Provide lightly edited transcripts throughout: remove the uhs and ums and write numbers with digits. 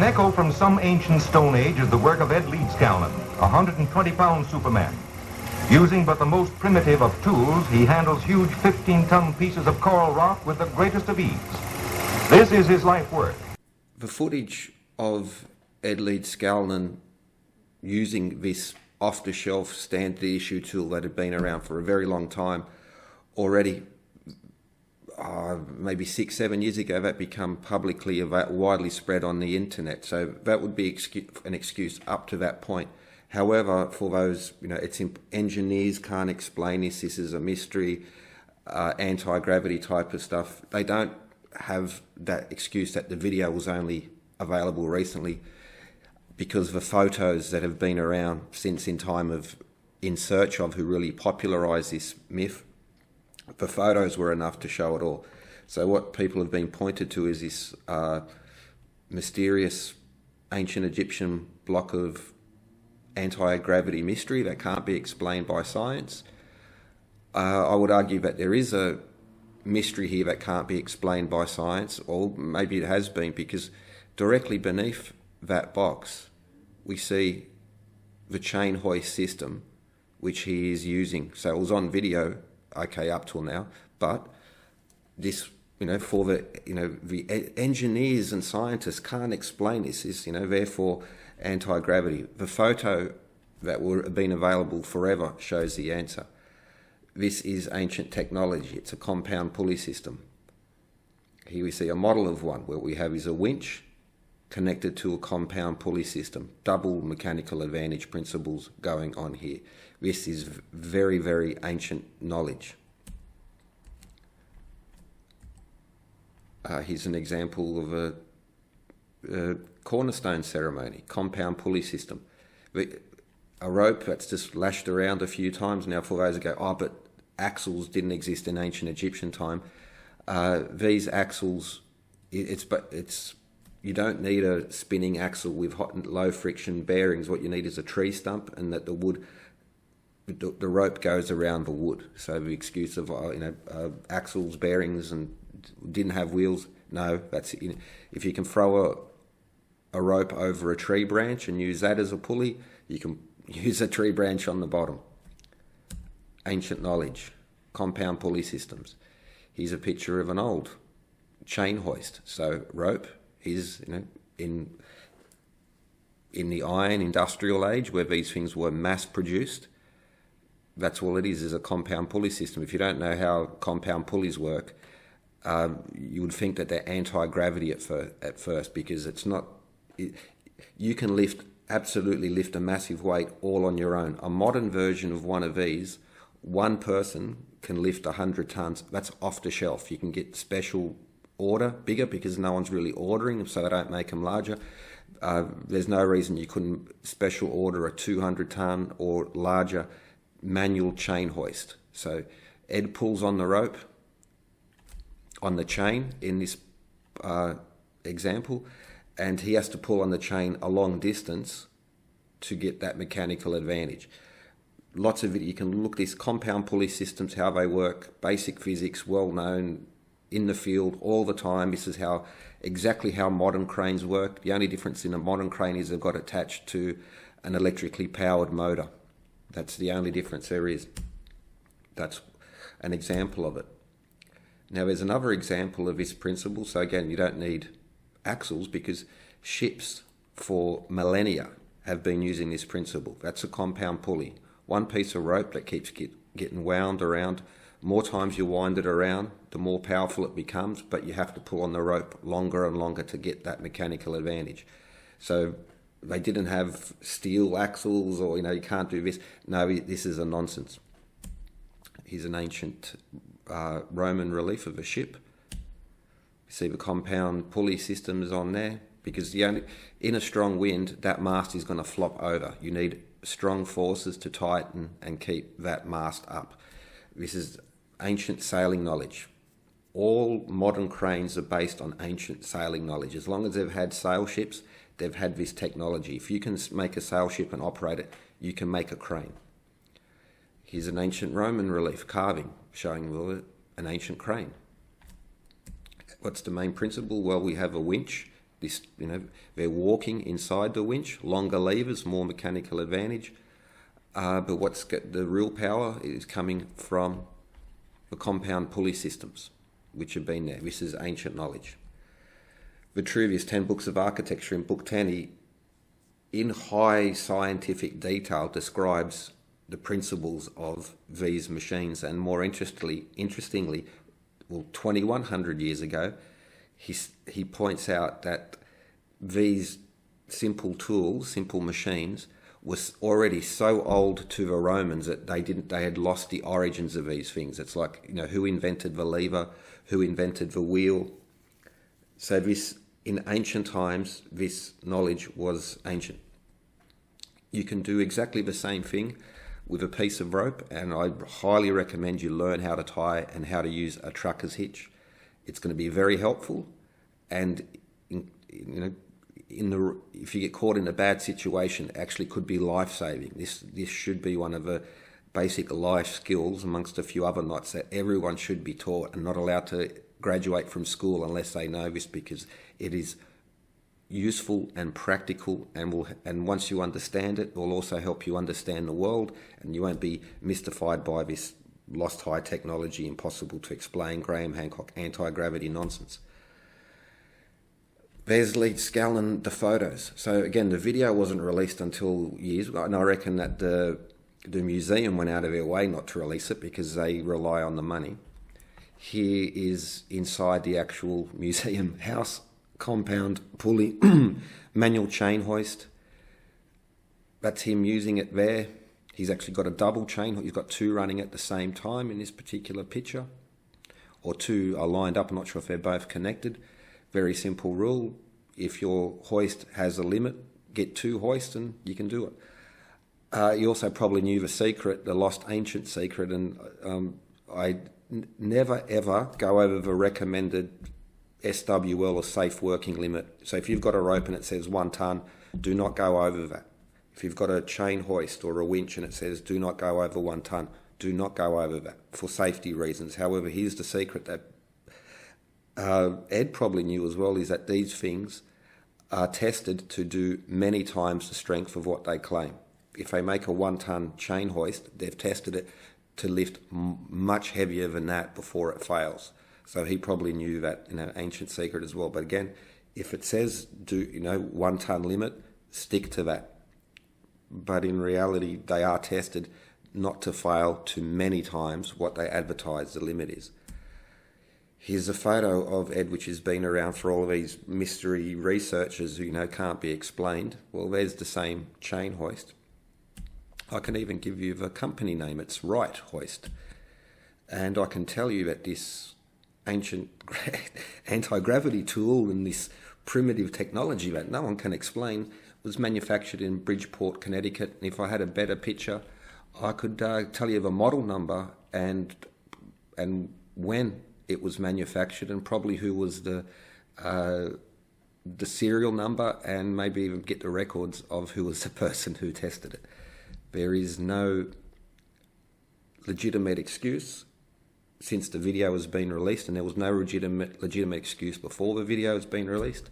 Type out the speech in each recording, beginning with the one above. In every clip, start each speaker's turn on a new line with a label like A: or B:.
A: An echo from some ancient Stone Age is the work of Ed Leedskalnin, a 120-pound Superman. Using but the most primitive of tools, he handles huge 15-ton pieces of coral rock with the greatest of ease. This is his life work.
B: The footage of Ed Leedskalnin using this off-the-shelf standard issue tool that had been around for a very long time already, maybe 6-7 years ago, that became publicly widely spread on the internet. So that would be an excuse up to that point. However, for those, engineers can't explain this. This is a mystery, anti-gravity type of stuff. They don't have that excuse that the video was only available recently, because the photos that have been around since In Search Of, who really popularised this myth, the photos were enough to show it all. So what people have been pointed to is this mysterious ancient Egyptian block of anti-gravity mystery that can't be explained by science. I would argue that there is a mystery here that can't be explained by science, or maybe it has been, because directly beneath that box we see the chain hoist system which he is using. So it was on video, okay, up till now, but this, for the engineers and scientists can't explain this. Is therefore anti-gravity. The photo that would have been available forever shows the answer. This is ancient technology. It's a compound pulley system. Here we see a model of one. What we have is a winch connected to a compound pulley system. Double mechanical advantage principles going on here. This is very, very ancient knowledge. Here's an example of a cornerstone ceremony, compound pulley system. A rope that's just lashed around a few times. Now, for those who go, but axles didn't exist in ancient Egyptian time. These axles, you don't need a spinning axle with hot and low friction bearings. What you need is a tree stump, and that the rope goes around the wood. So the excuse of axles, bearings, and didn't have wheels. No, that's it. If you can throw a rope over a tree branch and use that as a pulley, you can use a tree branch on the bottom. Ancient knowledge, compound pulley systems. Here's a picture of an old chain hoist. So rope is, in the iron industrial age where these things were mass produced, that's all it is a compound pulley system. If you don't know how compound pulleys work, you would think that they're anti-gravity at first, because it's not. You can absolutely lift a massive weight all on your own. A modern version of one of these, one person can lift 100 tons. That's off the shelf. You can get special order, bigger, because no one's really ordering them, so they don't make them larger. There's no reason you couldn't special order a 200 ton or larger manual chain hoist. So Ed pulls on the rope, on the chain in this example, and he has to pull on the chain a long distance to get that mechanical advantage. Lots of it, you can look these compound pulley systems, how they work, basic physics, well known in the field all the time. This is exactly how modern cranes work. The only difference in a modern crane is they've got attached to an electrically powered motor. That's the only difference there is. That's an example of it. Now there's another example of this principle. So again, you don't need axles, because ships for millennia have been using this principle. That's a compound pulley. One piece of rope that keeps getting wound around. More times you wind it around, the more powerful it becomes, but you have to pull on the rope longer and longer to get that mechanical advantage. So they didn't have steel axles, or you can't do this. No, this is a nonsense. Here's an ancient Roman relief of a ship. You see the compound pulley systems on there, because in a strong wind, that mast is going to flop over. You need strong forces to tighten and keep that mast up. This is ancient sailing knowledge. All modern cranes are based on ancient sailing knowledge. As long as they've had sail ships, they've had this technology. If you can make a sail ship and operate it, you can make a crane. Here's an ancient Roman relief carving showing an ancient crane. What's the main principle? Well, we have a winch This, they're walking inside the winch, longer levers, more mechanical advantage. But what's got the real power is coming from the compound pulley systems, which have been there. This is ancient knowledge. Vitruvius, 10 Books of Architecture, in Book 10, he, in high scientific detail, describes the principles of these machines. And more interestingly, 2,100 years ago, he points out that these simple tools, simple machines, was already so old to the Romans that they had lost the origins of these things. It's like, who invented the lever, who invented the wheel. So this, in ancient times, this knowledge was ancient. You can do exactly the same thing with a piece of rope, and I highly recommend you learn how to tie and how to use a trucker's hitch. It's going to be very helpful, and if you get caught in a bad situation, it actually could be life-saving. This should be one of the basic life skills amongst a few other knots that everyone should be taught, and not allowed to graduate from school unless they know this, because it is useful and practical, and once you understand it, it will also help you understand the world, and you won't be mystified by this lost high technology, impossible to explain, Graham Hancock anti-gravity nonsense. There's Leedskalnin, the photos. So again, the video wasn't released until years, and I reckon that the museum went out of their way not to release it because they rely on the money. Here is inside the actual museum house, compound pulley, manual chain hoist. That's him using it there. He's actually got a double chain. He's got two running at the same time in this particular picture, or two are lined up. I'm not sure if they're both connected. Very simple rule. If your hoist has a limit, get two hoists and you can do it. You also probably knew the secret, the lost ancient secret, and I never ever go over the recommended SWL or safe working limit. So if you've got a rope and it says 1 ton, do not go over that. If you've got a chain hoist or a winch and it says do not go over 1 ton, do not go over that for safety reasons. However, here's the secret that Ed probably knew as well, is that these things are tested to do many times the strength of what they claim. If they make a 1 ton chain hoist, they've tested it to lift much heavier than that before it fails. So he probably knew that, ancient secret as well. But again, if it says 1 ton limit, stick to that. But in reality, they are tested not to fail to many times what they advertise the limit is. Here's a photo of Ed, which has been around for all of these mystery researchers who can't be explained. Well, there's the same chain hoist. I can even give you the company name. It's Wright Hoist. And I can tell you that this ancient anti-gravity tool and this primitive technology that no one can explain was manufactured in Bridgeport, Connecticut. And if I had a better picture, I could tell you the model number and when it was manufactured, and probably who was the serial number, and maybe even get the records of who was the person who tested it. There is no legitimate excuse since the video has been released, and there was no legitimate excuse before the video has been released.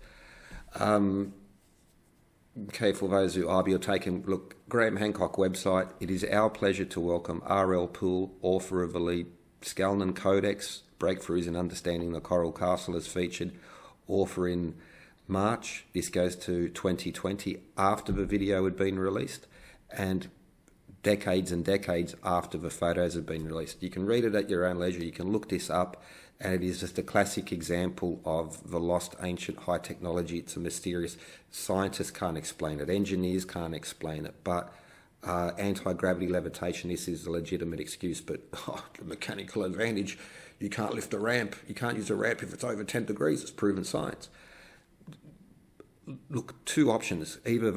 B: Okay, for those who are taken, look, Graham Hancock website. It is our pleasure to welcome R.L. Poole, author of the Leedskalnin Codex, Breakthroughs in Understanding the Coral Castle, as featured, author in March. This goes to 2020, after the video had been released, and decades and decades after the photos have been released. You can read it at your own leisure. You can look this up, and it is just a classic example of the lost ancient high technology. It's a mysterious. Scientists can't explain it. Engineers can't explain it. But anti-gravity levitation, this is a legitimate excuse. But the mechanical advantage, you can't lift a ramp. You can't use a ramp if it's over 10 degrees. It's proven science. Look, two options. Either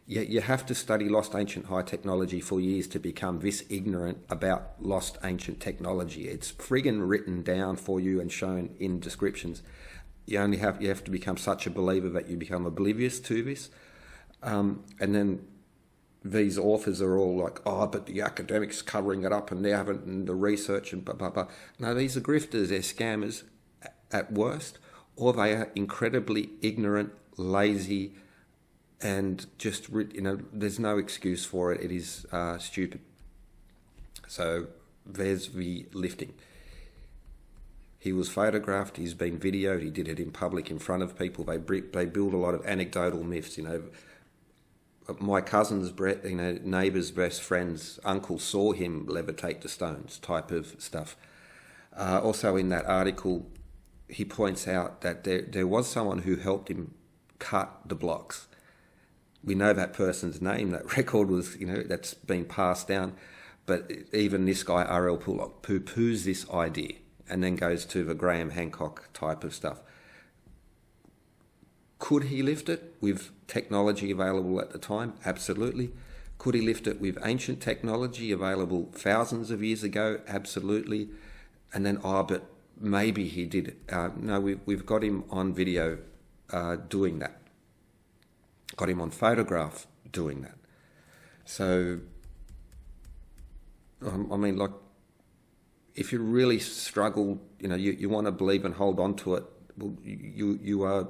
B: you have to study lost ancient high technology for years to become this ignorant about lost ancient technology. It's friggin' written down for you and shown in descriptions. You have to become such a believer that you become oblivious to this. And then these authors are all like, but the academics covering it up and they haven't, and the research and blah, blah, blah. No, these are grifters. They're scammers at worst. or they are incredibly ignorant, lazy, and just, there's no excuse for it. It is stupid. So there's the lifting. He was photographed, he's been videoed, he did it in public in front of people. They build a lot of anecdotal myths, My cousin's, neighbour's best friend's uncle saw him levitate the stones, type of stuff. Also in that article, he points out that there was someone who helped him cut the blocks. We know that person's name, that record was, that's been passed down. But even this guy, R.L. Pullock, poo-poos this idea and then goes to the Graham Hancock type of stuff. Could he lift it with technology available at the time? Absolutely. Could he lift it with ancient technology available thousands of years ago? Absolutely. And then, but maybe he did. No, we've got him on video doing that. Got him on photograph doing that. So, if you really struggle, you want to believe and hold on to it, well, you are...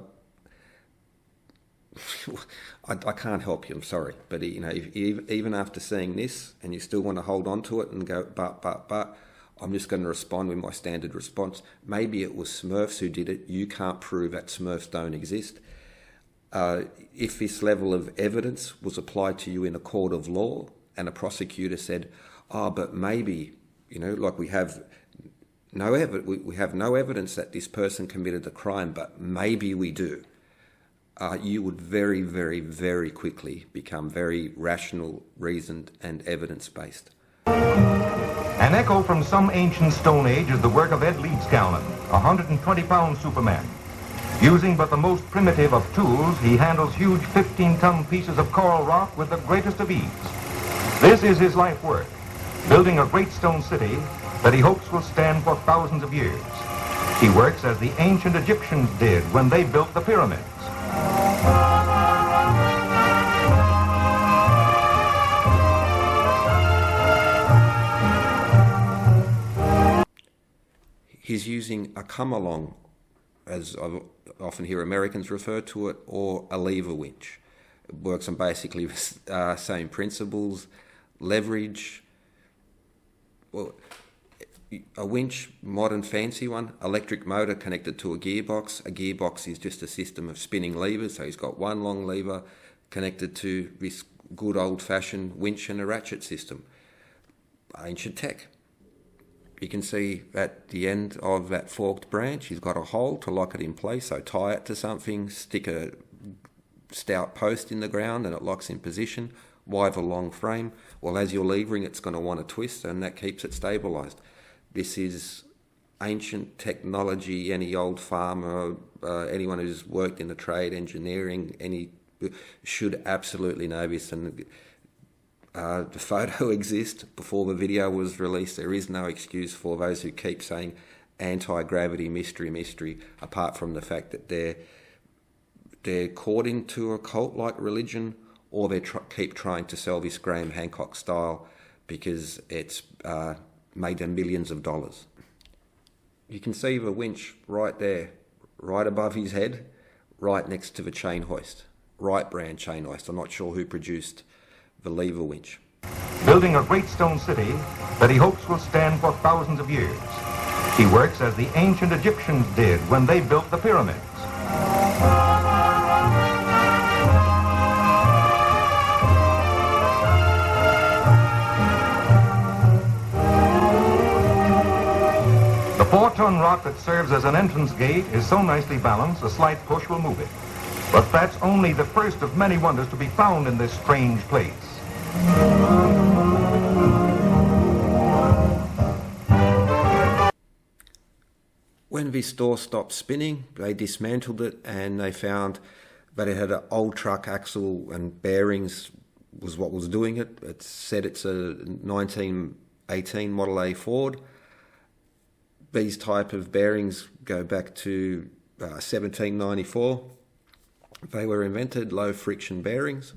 B: I can't help you, I'm sorry. But, if, even after seeing this and you still want to hold on to it and go, but, I'm just going to respond with my standard response. Maybe it was Smurfs who did it. You can't prove that Smurfs don't exist. If this level of evidence was applied to you in a court of law and a prosecutor said, but maybe, like we have no evidence that this person committed the crime, but maybe we do. You would very, very, very quickly become very rational, reasoned, and evidence-based.
A: An echo from some ancient Stone Age is the work of Ed Leedskalnin, a 120-pound Superman. Using but the most primitive of tools, he handles huge 15-ton pieces of coral rock with the greatest of ease. This is his life work, building a great stone city that he hopes will stand for thousands of years. He works as the ancient Egyptians did when they built the pyramids.
B: He's using a come-along, as I often hear Americans refer to it, or a lever winch. It works on basically the same principles, leverage. Well, a winch, modern fancy one, electric motor connected to a gearbox. A gearbox is just a system of spinning levers, so he's got one long lever connected to this good old-fashioned winch and a ratchet system. Ancient tech. You can see at the end of that forked branch, he's got a hole to lock it in place, so tie it to something, stick a stout post in the ground and it locks in position. Why the long frame? Well, as you're levering, it's going to want to twist and that keeps it stabilised. This is ancient technology. Any old farmer, anyone who's worked in the trade, engineering, should absolutely know this. And the photo exists before the video was released. There is no excuse for those who keep saying anti-gravity, mystery, apart from the fact that they're caught into a cult-like religion, or they keep trying to sell this Graham Hancock style because it's made them millions of dollars. You can see the winch right there, right above his head, right next to the chain hoist. Right brand chain hoist. I'm not sure who produced the lever winch.
A: Building a great stone city that he hopes will stand for thousands of years. He works as the ancient Egyptians did when they built the pyramids. The 4-ton rock that serves as an entrance gate is so nicely balanced, a slight push will move it. But that's only the first of many wonders to be found in this strange place.
B: When this door stopped spinning, they dismantled it and they found that it had an old truck axle and bearings was what was doing it. It said it's a 1918 Model A Ford. These type of bearings go back to 1794. They were invented, low friction bearings.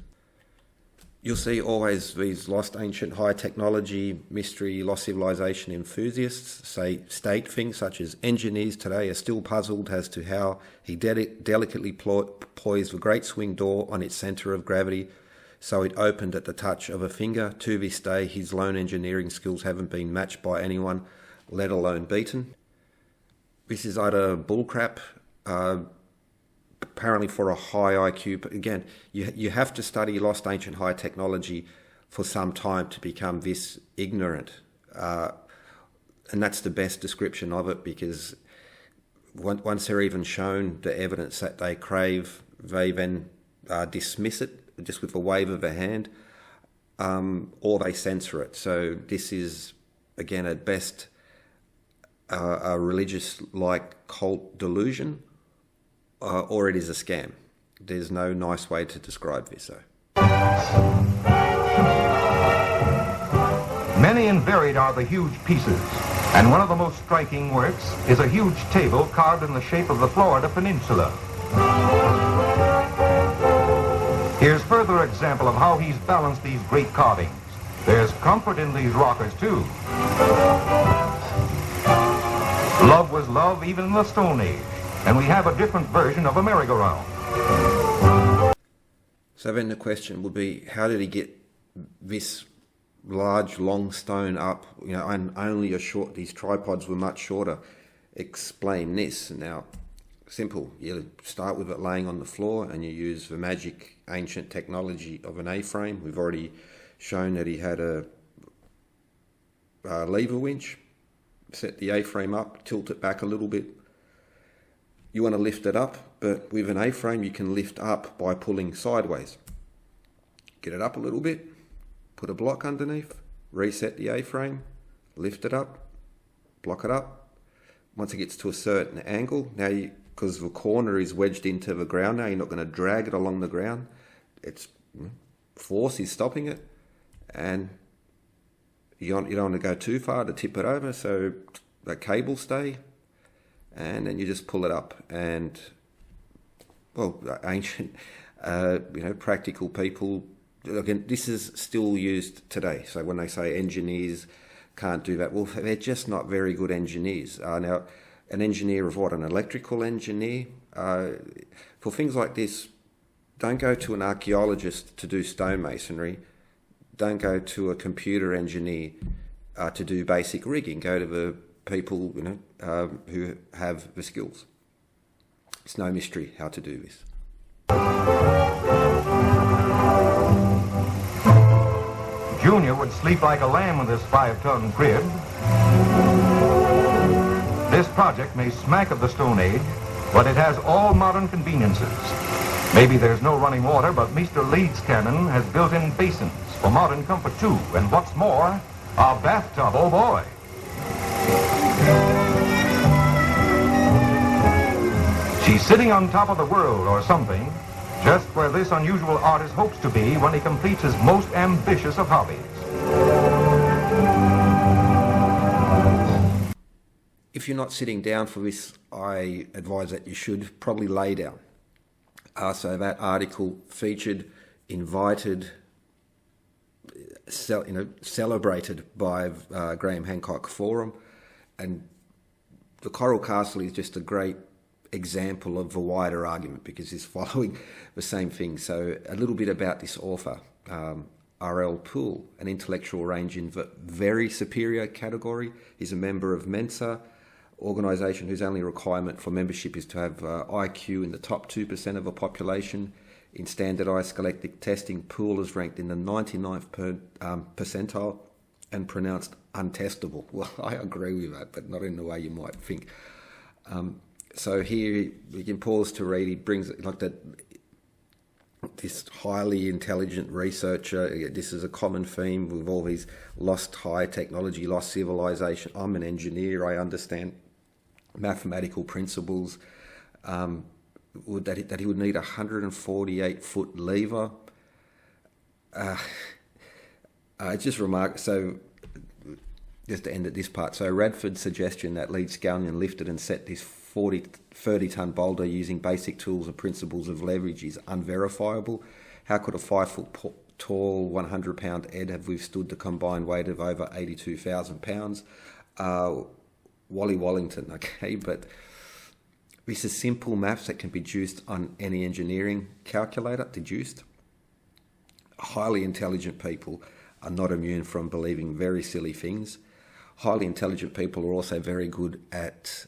B: You'll see always these lost ancient high technology, mystery, lost civilization enthusiasts say state things such as engineers today are still puzzled as to how he delicately poised the great swing door on its centre of gravity so it opened at the touch of a finger. To this day, his lone engineering skills haven't been matched by anyone, let alone beaten. This is utter bullcrap. Apparently for a high IQ, but again, you have to study lost ancient high technology for some time to become this ignorant. And that's the best description of it, because once they're even shown the evidence that they crave, they then dismiss it just with a wave of a hand, or they censor it. So this is, again, at best, a religious-like cult delusion, or it is a scam. There's no nice way to describe this, though.
A: Many and varied are the huge pieces, and one of the most striking works is a huge table carved in the shape of the Florida Peninsula. Here's further example of how he's balanced these great carvings. There's comfort in these rockers, too. Love was love even in the Stone Age, and we have a different version of a merry-go-round.
B: So then the question would be, how did he get this large, long stone up, and only these tripods were much shorter? Explain this. Now, simple. You start with it laying on the floor, and you use the magic ancient technology of an A-frame. We've already shown that he had a lever winch. Set the A-frame up, tilt it back a little bit. You want to lift it up, but with an A-frame you can lift up by pulling sideways. Get it up a little bit, put a block underneath, reset the A-frame, lift it up, block it up. Once it gets to a certain angle, now because the corner is wedged into the ground now, you're not going to drag it along the ground. It's force is stopping it, and you don't want to go too far to tip it over, so the cable stay. And then you just pull it up, and ancient, practical people. Again, this is still used today. So when they say engineers can't do that, well, they're just not very good engineers. Now, an engineer of what? An electrical engineer? For things like this, don't go to an archaeologist to do stonemasonry. Don't go to a computer engineer to do basic rigging. Go to the people who have the skills. It's no mystery how to do this.
A: Junior would sleep like a lamb with this 5-ton crib. This project may smack of the Stone Age, but it has all modern conveniences. Maybe there's no running water, but Mr. Leedskalnin has built-in basins for modern comfort too, and what's more, a bathtub, oh boy. She's sitting on top of the world or something, just where this unusual artist hopes to be when he completes his most ambitious of hobbies.
B: If you're not sitting down for this, I advise that you should probably lay down. So that article featured, invited, celebrated by Graham Hancock Forum, and the Coral Castle is just a great example of the wider argument because he's following the same thing. So a little bit about this author, R.L. Poole, an intellectual range in the very superior category. He's a member of Mensa, organisation whose only requirement for membership is to have IQ in the top 2% of the population. In standardised scholastic testing, Poole is ranked in the 99th percentile and pronounced untestable. Well, I agree with that, but not in the way you might think. So here we can pause to read. He brings like that. This highly intelligent researcher. This is a common theme with all these lost high technology, lost civilization. I'm an engineer. I understand mathematical principles. That he would need a 148-foot lever. Just remark. So just to end at this part. So Radford's suggestion that Leedskalnin lifted and set this 30-ton boulder using basic tools and principles of leverage is unverifiable. How could a 5-foot tall 100-pound Ed have withstood the combined weight of over 82,000 pounds. Wally Wallington, okay, but this is simple maths that can be deduced on any engineering calculator, deduced. Highly intelligent people are not immune from believing very silly things. Highly intelligent people are also very good at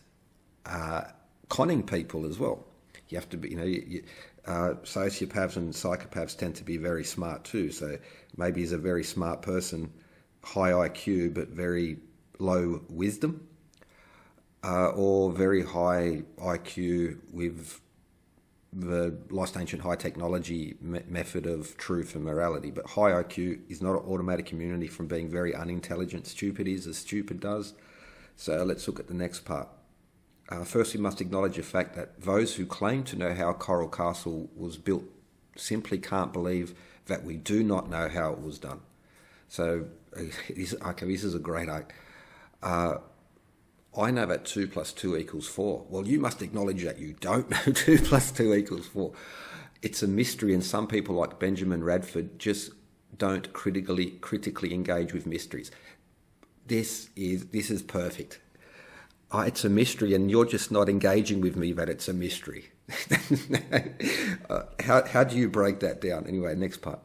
B: conning people as well. You have to be, sociopaths and psychopaths tend to be very smart too. So maybe he's a very smart person, high IQ, but very low wisdom, or very high IQ with the lost ancient high technology method of truth and morality. But high IQ is not an automatic immunity from being very unintelligent. Stupid is as stupid does. So let's look at the next part. First, we must acknowledge the fact that those who claim to know how Coral Castle was built simply can't believe that we do not know how it was done. So, this is a great act. I know that 2 + 2 = 4. Well, you must acknowledge that you don't know 2 + 2 = 4. It's a mystery, and some people like Benjamin Radford just don't critically engage with mysteries. This is perfect. It's a mystery, and you're just not engaging with me that it's a mystery. How do you break that down? Anyway, next part.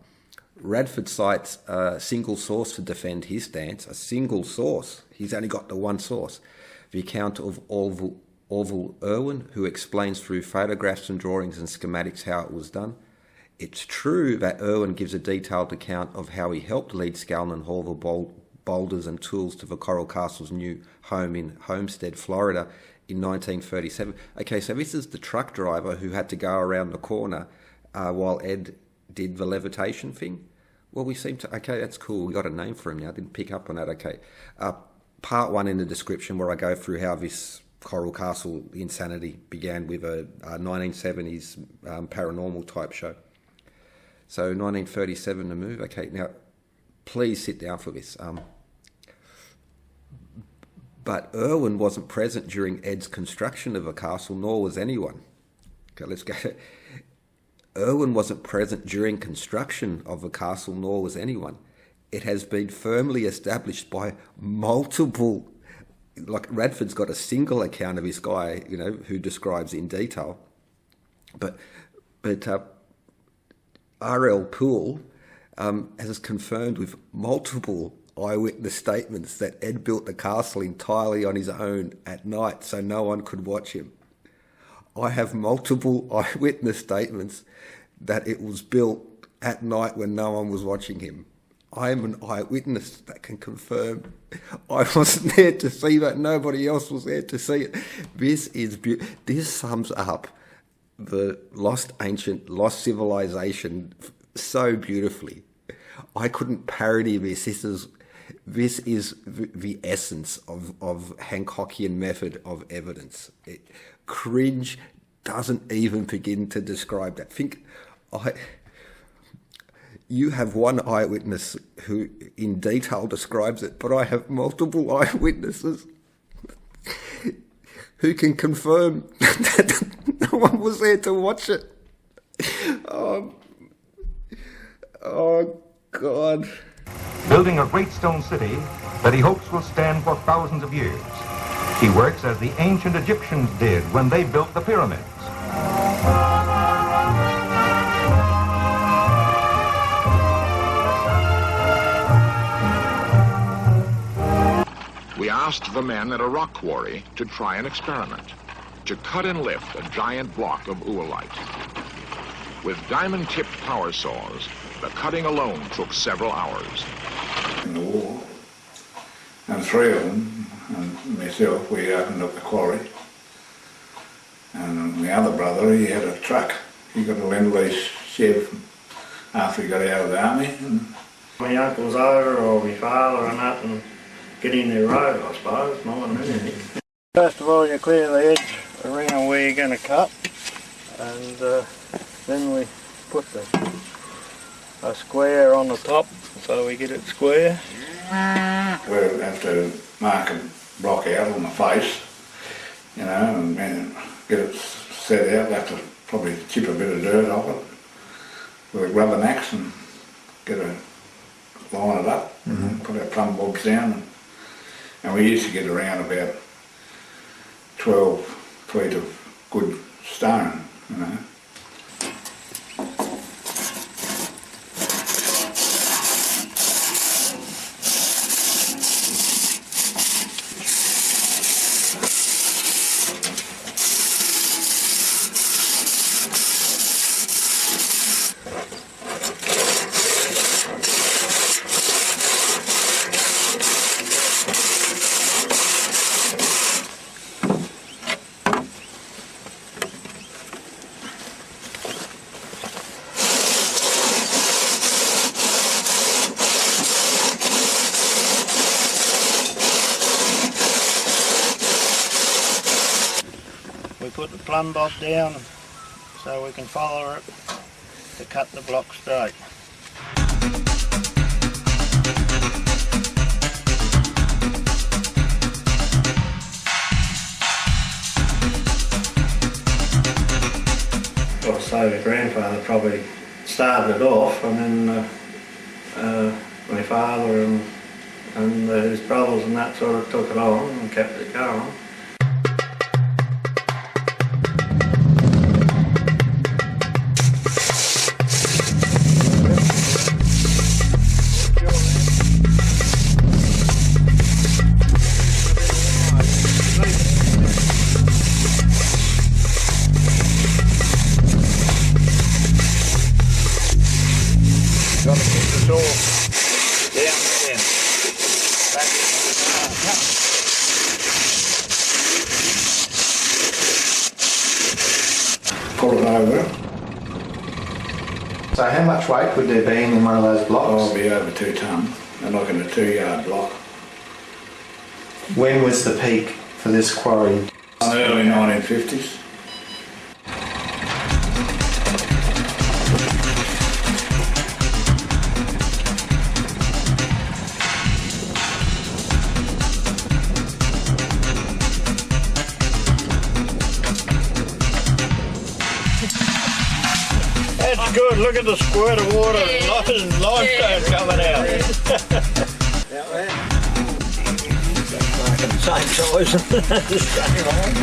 B: Radford cites a single source to defend his stance. A single source. He's only got the one source. The account of Orville Irwin, who explains through photographs and drawings and schematics how it was done. It's true that Irwin gives a detailed account of how he helped Leedskalnin haul the boulders and tools to the Coral Castle's new home in Homestead, Florida in 1937. Okay, so this is the truck driver who had to go around the corner while Ed did the levitation thing. Well, we seem to... Okay, that's cool. We got a name for him now. I didn't pick up on that. Okay. Part 1 in the description where I go through how this Coral Castle insanity began with a 1970s paranormal type show. So 1937, the move. Okay, now... Please sit down for this. But Irwin wasn't present during Ed's construction of the castle, nor was anyone. Okay, let's go. Irwin wasn't present during construction of the castle, nor was anyone. It has been firmly established by multiple... Like, Radford's got a single account of this guy, who describes in detail. But R.L. Poole... has confirmed with multiple eyewitness statements that Ed built the castle entirely on his own at night so no one could watch him. I have multiple eyewitness statements that it was built at night when no one was watching him. I am an eyewitness that can confirm I wasn't there to see that. Nobody else was there to see it. This sums up the lost civilization so beautifully. I couldn't parody this. This is the essence of Hancockian method of evidence. Cringe doesn't even begin to describe that. You have one eyewitness who in detail describes it, but I have multiple eyewitnesses who can confirm that no one was there to watch it. Oh, God.
A: Building a great stone city that he hopes will stand for thousands of years. He works as the ancient Egyptians did when they built the pyramids.
C: We asked the men at a rock quarry to try an experiment, to cut and lift a giant block of oolite. With diamond-tipped power saws, the cutting alone took several hours.
D: In the war, and 3 of them, and myself, we opened up the quarry. And my other brother, he had a truck. He got a Lend-Lease shed after he got out of the army. And
E: my uncle's over, or my father and that, and get in their road, I suppose, more than anything. First of all, you clear the edge around where you're going to cut, and then we put a square on the top, so we get it square.
D: we'll have to mark a block out on the face, and get it set out. We'll have to probably chip a bit of dirt off it with a rubber axe and get a line it up, put our plumb bogs down, and we used to get around about 12 feet of good stone, you know.
E: We put the plumb bob down so we can follow it to cut the block straight. Like I say, my grandfather probably started it off, and then my father and his brothers and that sort of took it on and kept it going. Got to keep the saw down again. Back into the
D: Pull it over.
F: So how much weight would there be in one of those blocks?
D: I'll be over 2 tonne. I'm looking at a 2-yard block.
F: When was the peak for this quarry?
D: Early 1950s.
E: That's good, look at the squirt of water and limestone coming out. Same size, the same line.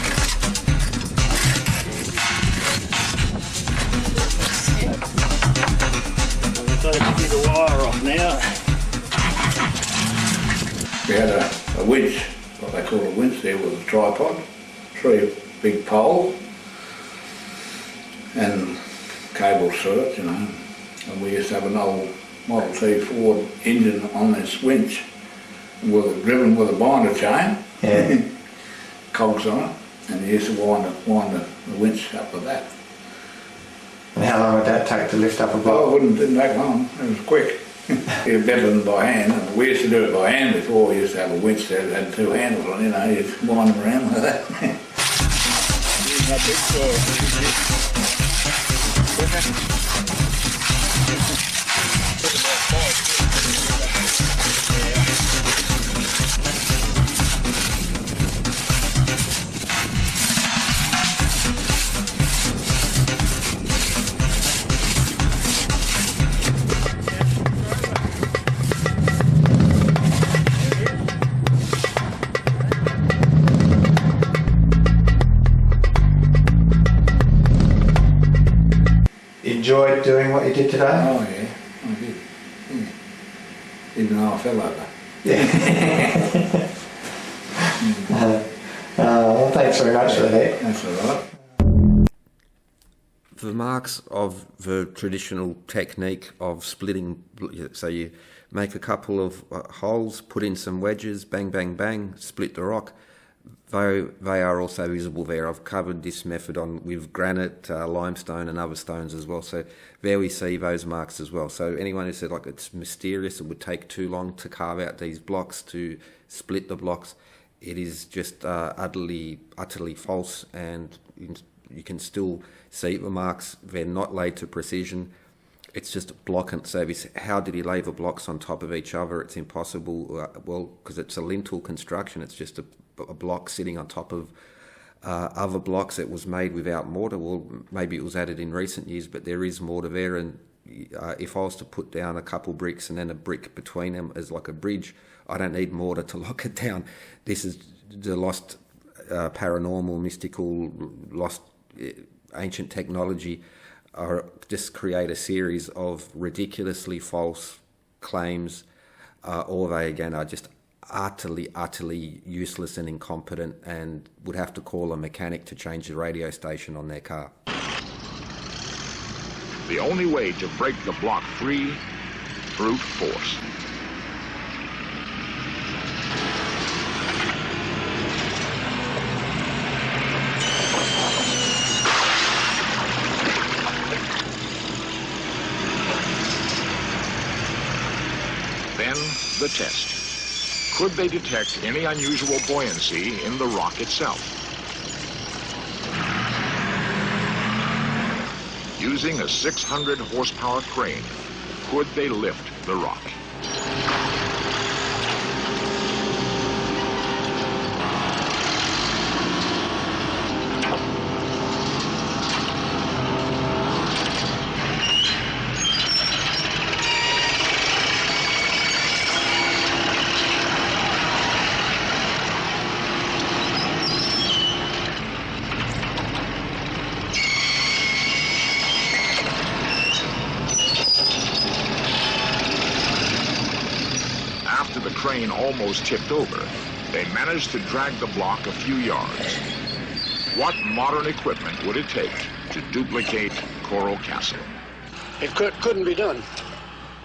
E: We've got to get the wire off now.
D: We had a winch, what they call a winch there, with a tripod, 3 big poles, and cable search, you know. And we used to have an old Model T Ford engine on this winch, driven with a binder chain, cogs on it, and you used to wind the winch up with that.
F: And how long would that take to lift up a block?
D: Oh, it didn't take long, it was quick. It was better than by hand. And we used to do it by hand before. We used to have a winch that had 2 handles on it, you know, you'd wind them around like that.
F: Enjoyed doing what you did today?
D: Oh yeah, I did. Yeah. Even though I fell over.
F: Yeah. Well, thanks very much for that.
D: That's all right.
B: The marks of the traditional technique of splitting, so you make a couple of holes, put in some wedges, bang, bang, bang, split the rock. They are also visible there. I've covered this method on with granite, limestone and other stones as well. So there we see those marks as well. So anyone who said like it's mysterious, it would take too long to carve out these blocks, to split the blocks, it is just utterly false, and you can still see the marks. They're not laid to precision. It's just a block and service. How did he lay the blocks on top of each other? It's impossible. Well, because it's a lintel construction. It's just a block sitting on top of other blocks. It was made without mortar. Well, maybe it was added in recent years, but there is mortar there, and if I was to put down a couple bricks and then a brick between them as like a bridge, I don't need mortar to lock it down. This is the lost paranormal, mystical, lost ancient technology, or just create a series of ridiculously false claims, or they again are just utterly useless and incompetent, and would have to call a mechanic to change the radio station on their car.
C: The only way to break the block free, brute force. Then the test. Could they detect any unusual buoyancy in the rock itself? Using a 600 horsepower crane, could they lift the rock? Crane almost tipped over, they managed to drag the block a few yards. What modern equipment would it take to duplicate Coral Castle?
G: It couldn't be done.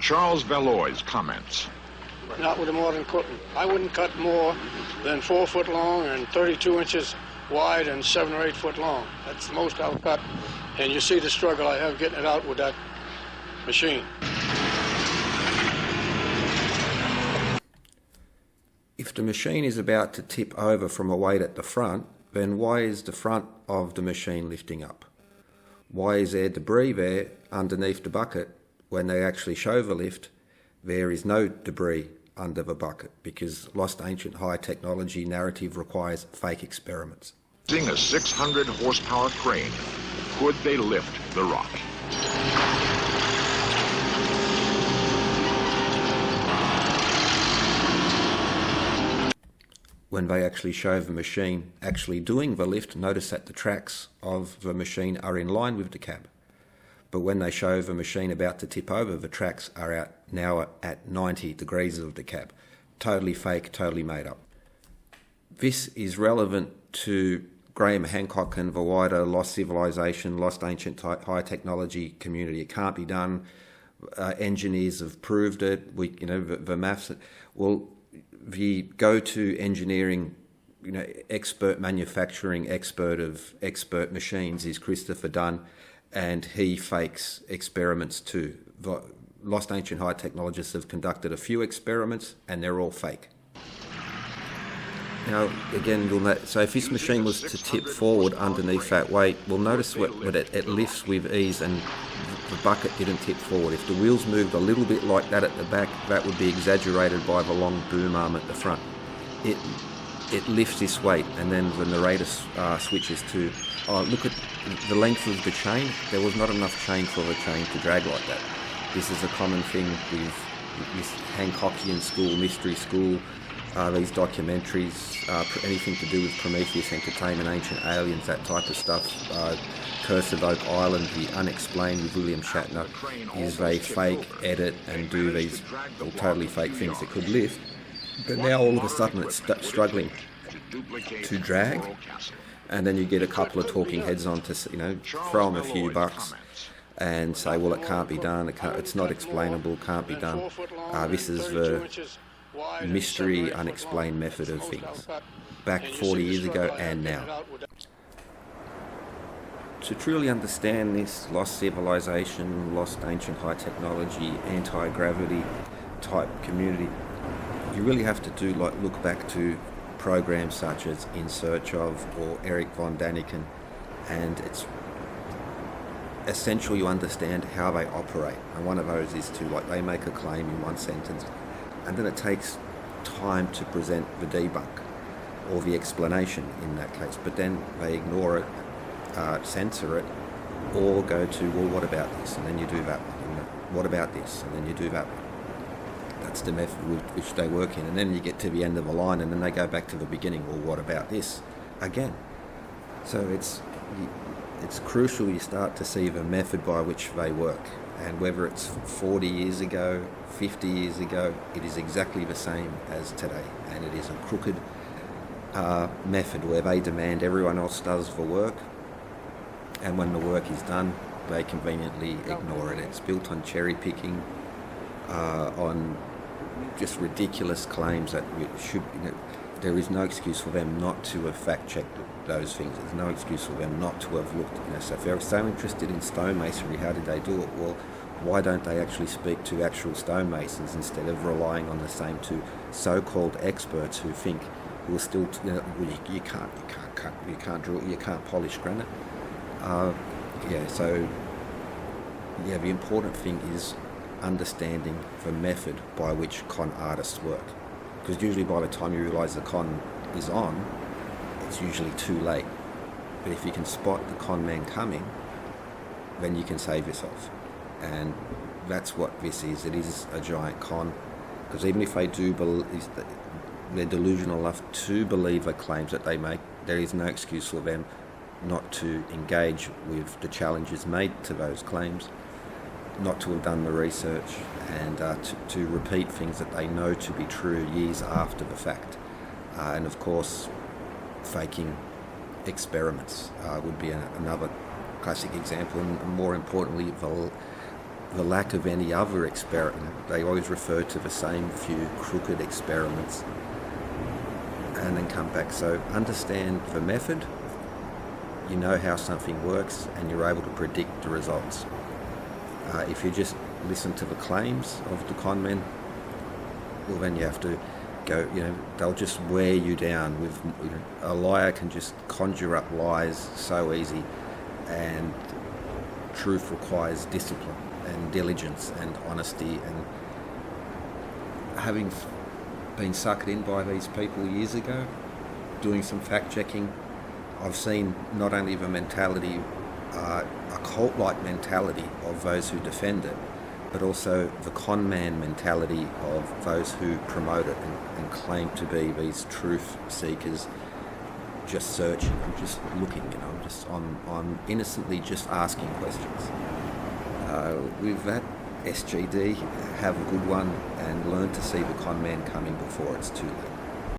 C: Charles Valois comments.
G: Not with the modern equipment. I wouldn't cut more than 4 foot long and 32 inches wide and 7 or 8 foot long. That's the most I'll cut. And you see the struggle I have getting it out with that machine.
B: If the machine is about to tip over from a weight at the front, then why is the front of the machine lifting up? Why is there debris there underneath the bucket when they actually show the lift? There is no debris under the bucket because lost ancient high technology narrative requires fake experiments.
C: Using a 600 horsepower crane, could they lift the rock?
B: When they actually show the machine actually doing the lift, notice that the tracks of the machine are in line with the cab. But when they show the machine about to tip over, the tracks are now at 90 degrees of the cab. Totally fake, totally made up. This is relevant to Graham Hancock and the wider lost civilization, lost ancient high technology community. It can't be done. Engineers have proved it. The maths. Well, the go-to engineering, expert manufacturing expert of expert machines is Christopher Dunn, and he fakes experiments too. The lost ancient high technologists have conducted a few experiments, and they're all fake. Now, again, so if this machine was to tip forward underneath that weight, we'll notice what it lifts with ease, and the bucket didn't tip forward. If the wheels moved a little bit like that at the back, that would be exaggerated by the long boom arm at the front. It lifts this weight, and then the narrator switches to, look at the length of the chain. There was not enough chain for the chain to drag like that. This is a common thing with this Hancockian school, mystery school, these documentaries, anything to do with Prometheus Entertainment, Ancient Aliens, that type of stuff. Curse of Oak Island, The Unexplained with William Shatner, is they fake, edit and do these totally fake things that could lift. But now all of a sudden it's struggling to drag, and then you get a couple of talking heads on to throw them a few bucks and say, well, it can't be done, it's not explainable, can't be done. This is the mystery, unexplained method of things, back 40 years ago and now. To truly understand this lost civilization, lost ancient high technology, anti-gravity type community, you really have to look back to programs such as In Search Of or Eric von Daniken, and it's essential you understand how they operate. And one of those is they make a claim in one sentence, and then it takes time to present the debunk or the explanation in that case, but then they ignore it, censor it, or go to, well, what about this? And then you do that one. And what about this? And then you do that one. That's the method with which they work in. And then you get to the end of the line and then they go back to the beginning. Well, what about this? Again. So it's crucial you start to see the method by which they work. And whether it's 40 years ago, 50 years ago, it is exactly the same as today. And it is a crooked method where they demand everyone else does the work. And when the work is done, they conveniently ignore it. It's built on cherry picking, on just ridiculous claims that it should, there is no excuse for them not to have fact-checked those things. There's no excuse for them not to have looked. So if they're so interested in stonemasonry, how did they do it? Well, why don't they actually speak to actual stonemasons instead of relying on the same two so-called experts who think will still, you can't drill, you can't polish granite. The important thing is understanding the method by which con artists work. Because usually by the time you realise the con is on, it's usually too late. But if you can spot the con man coming, then you can save yourself. And that's what this is. It is a giant con. Because even if they do believe, they're delusional enough to believe the claims that they make, there is no excuse for them not to engage with the challenges made to those claims, not to have done the research, and to repeat things that they know to be true years after the fact. And of course, faking experiments would be another classic example, and more importantly, the lack of any other experiment. They always refer to the same few crooked experiments and then come back. So understand the method, you know how something works, and you're able to predict the results. If you just listen to the claims of the con men, well, then you have to go, they'll just wear you down with, a liar can just conjure up lies so easy, and truth requires discipline and diligence and honesty. And having been sucked in by these people years ago, doing some fact-checking, I've seen not only the mentality, a cult-like mentality of those who defend it, but also the con man mentality of those who promote it and claim to be these truth seekers, just searching, I'm just looking, I'm innocently just asking questions. With that, SGD, have a good one and learn to see the con man coming before it's too late.